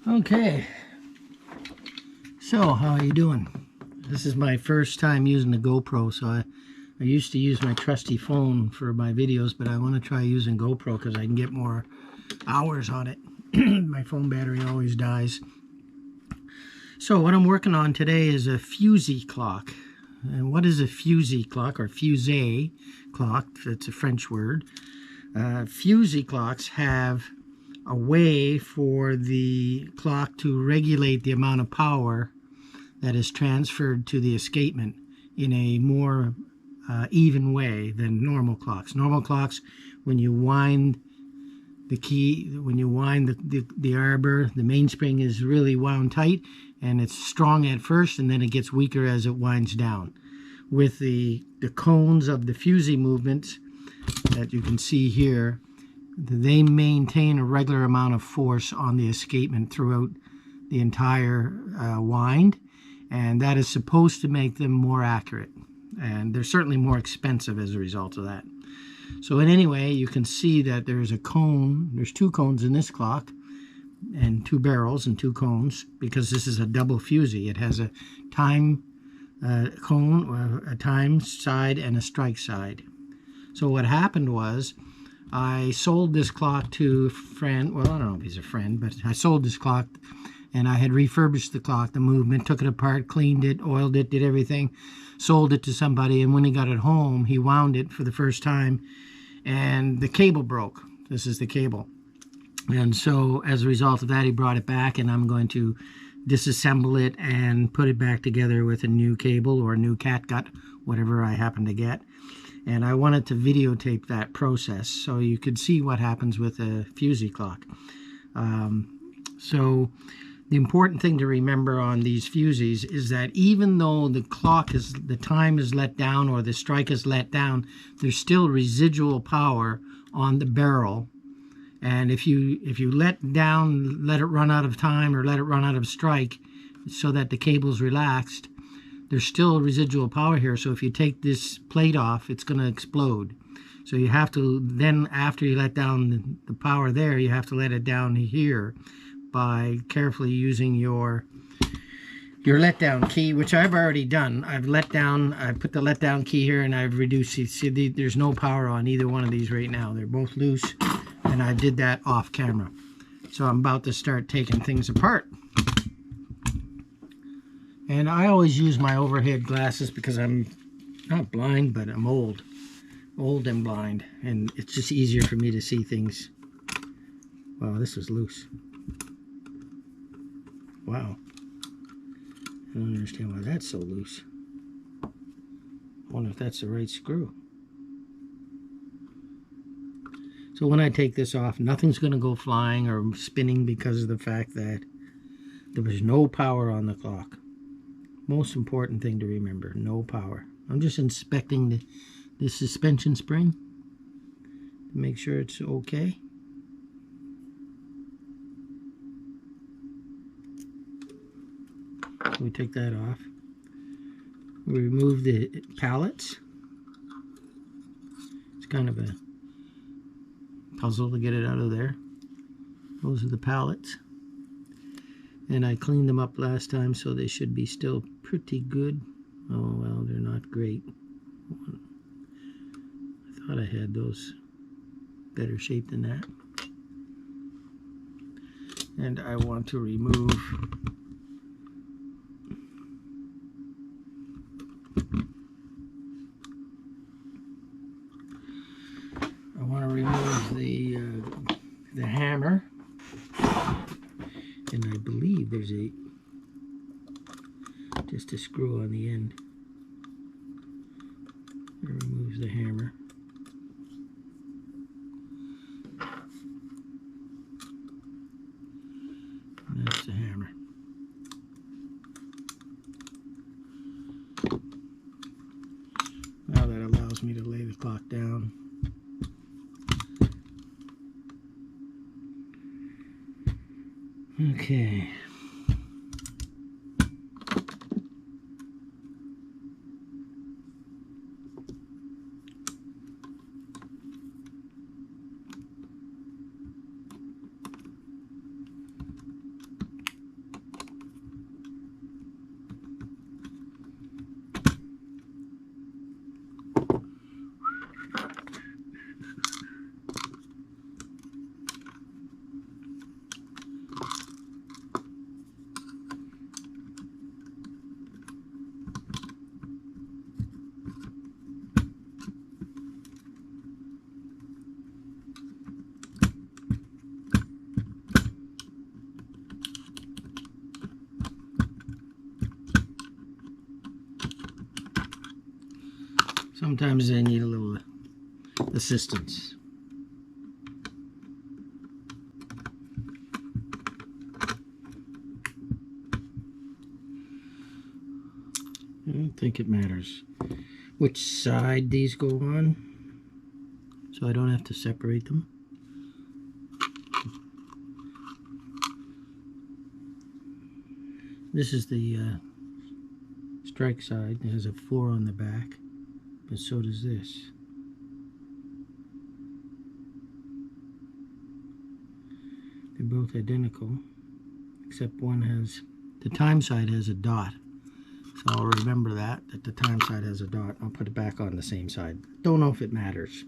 Okay, so how are you doing? This is my first time using the GoPro, so I used to use my trusty phone for my videos, but I want to try using GoPro because I can get more hours on it. My phone battery always dies. So what I'm working on today is a Fusee clock. And what is a Fusee clock, or Fusee clock? It's a French word. Fusee clocks have a way for the clock to regulate the amount of power that is transferred to the escapement in a more even way than normal clocks. Normal clocks, when you wind the key, when you wind the arbor, the mainspring is really wound tight and it's strong at first, and then it gets weaker as it winds down. With the cones of the Fusee movements that you can see here, they maintain a regular amount of force on the escapement throughout the entire wind, and that is supposed to make them more accurate, and they're certainly more expensive as a result of that. So in any way, you can see that there's a cone, there's two cones in this clock, and two barrels and two cones, because this is a double Fusee. It has a time cone, a time side, and a strike side. So what happened was, I sold this clock to a friend. Well, I don't know if he's a friend, but I sold this clock, and I had refurbished the clock, the movement, took it apart, cleaned it, oiled it, did everything, sold it to somebody, and when he got it home, he wound it for the first time, and the cable broke. This is the cable. And so as a result of that, he brought it back, and I'm going to disassemble it and put it back together with a new cable or a new catgut, whatever I happen to get. And I wanted to videotape that process so you could see what happens with a Fusee clock. So the important thing to remember on these Fusees is that even though the time is let down, or the strike is let down, there's still residual power on the barrel. And if you let it run out of time, or let it run out of strike, so that the cable's relaxed, there's still residual power here. So if you take this plate off, it's going to explode. So you have to then, after you let down the power there, you have to let it down here by carefully using your letdown key, which I've already done. I put the letdown key here, and I've reduced it. See, there's no power on either one of these right now. They're both loose, and I did that off camera. So I'm about to start taking things apart. And I always use my overhead glasses because I'm not blind, but I'm old and blind, and it's just easier for me to see things. Wow, this is loose. Wow. I don't understand why that's so loose. I wonder if that's the right screw. So when I take this off, nothing's going to go flying or spinning because of the fact that there was no power on the clock. Most important thing to remember, no power. I'm just inspecting the suspension spring to make sure it's okay. We take that off. We remove the pallets. It's kind of a puzzle to get it out of there. Those are the pallets. And I cleaned them up last time, so they should be still pretty good. Oh, well, they're not great. I thought I had those better shape than that. And I want to remove the hammer. And I believe there's just a screw on the end. It removes the hammer. And that's the hammer. Now that allows me to lay the clock down. Okay. Sometimes they need a little assistance. I don't think it matters which side these go on, so I don't have to separate them. This is the strike side. It has a 4 on the back, but so does this. They're both identical, except one has, the time side has a dot. So I'll remember that the time side has a dot. I'll put it back on the same side. Don't know if it matters.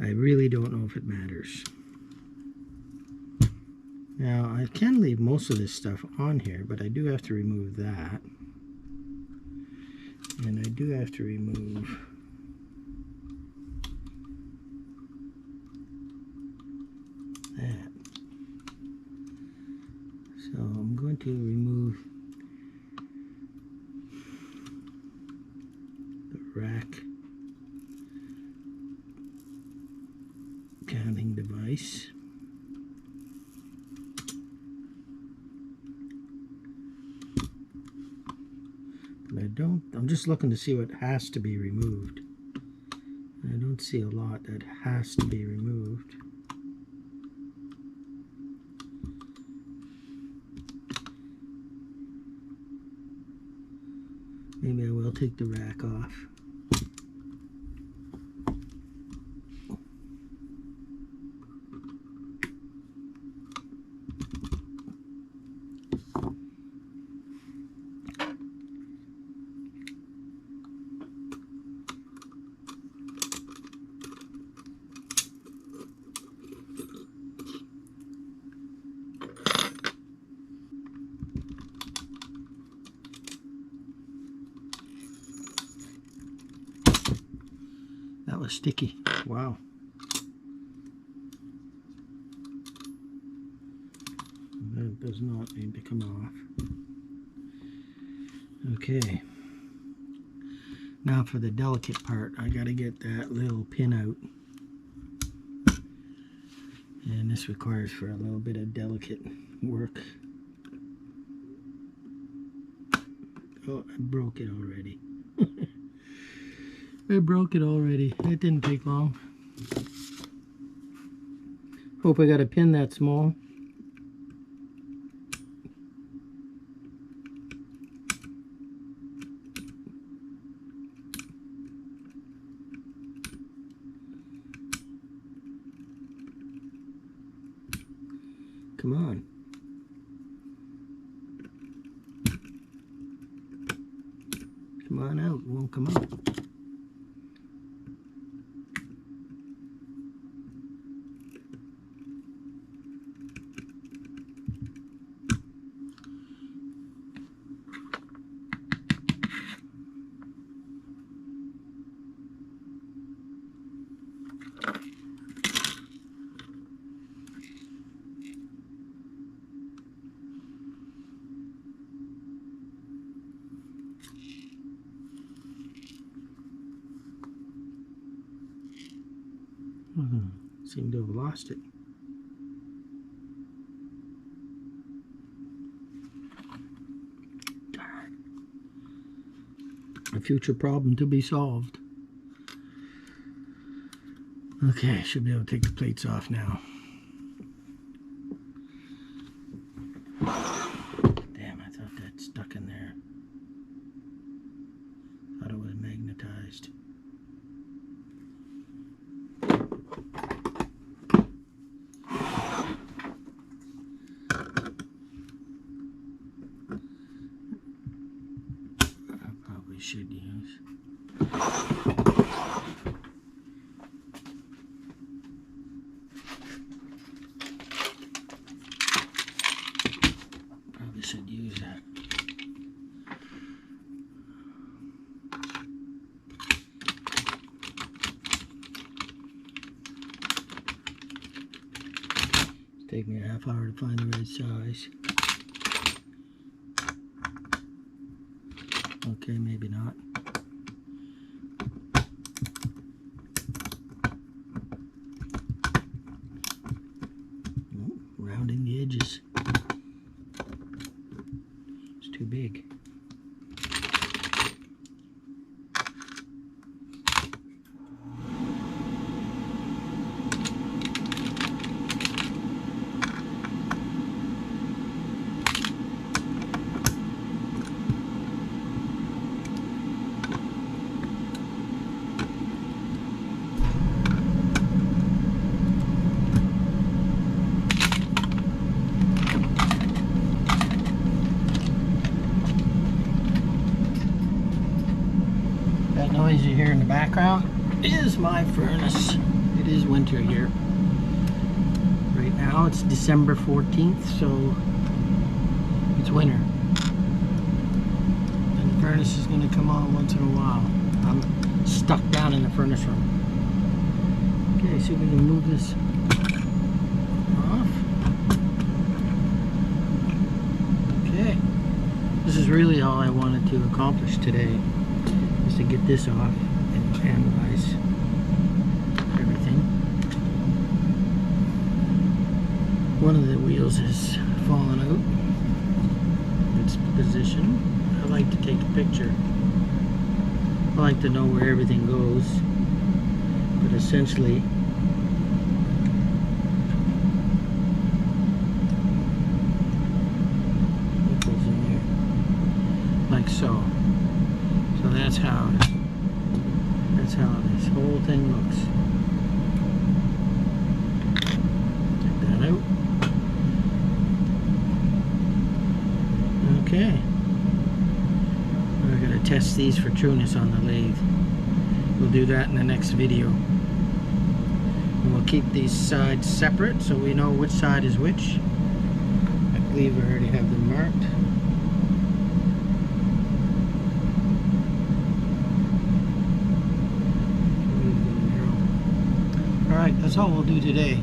I really don't know if it matters. Now, I can leave most of this stuff on here, but I do have to remove that. And I do have to remove that. So I'm going to remove the rack counting device. But I'm just looking to see what has to be removed. I don't see a lot that has to be removed. Maybe I will take the rack off. That was sticky. Wow. That does not need to come off. Okay. Now for the delicate part, I gotta get that little pin out. And this requires for a little bit of delicate work. Oh, I broke it already. I broke it already. It didn't take long. Hope I got a pin that small. Come on. Come on out. It won't come out. Seem to have lost it. A future problem to be solved. Okay, should be able to take the plates off now. Damn, I thought that stuck in there. Thought it was magnetized. Should use. Probably should use that. It's taking me a half hour to find the right size. Okay, maybe not. background is my furnace. It is winter here. Right now it's December 14th, so it's winter. And the furnace is going to come on once in a while. I'm stuck down in the furnace room. Okay, see if we can move this off. Okay. This is really all I wanted to accomplish today, is to get this off and analyze everything. One of the wheels has fallen out. Its position. I like to take a picture. I like to know where everything goes. But essentially, it goes in there. Like so. So that's how this whole thing looks. Take that out. Okay. We're going to test these for trueness on the lathe. We'll do that in the next video. And we'll keep these sides separate so we know which side is which. I believe I already have them marked. Alright, that's all we'll do today.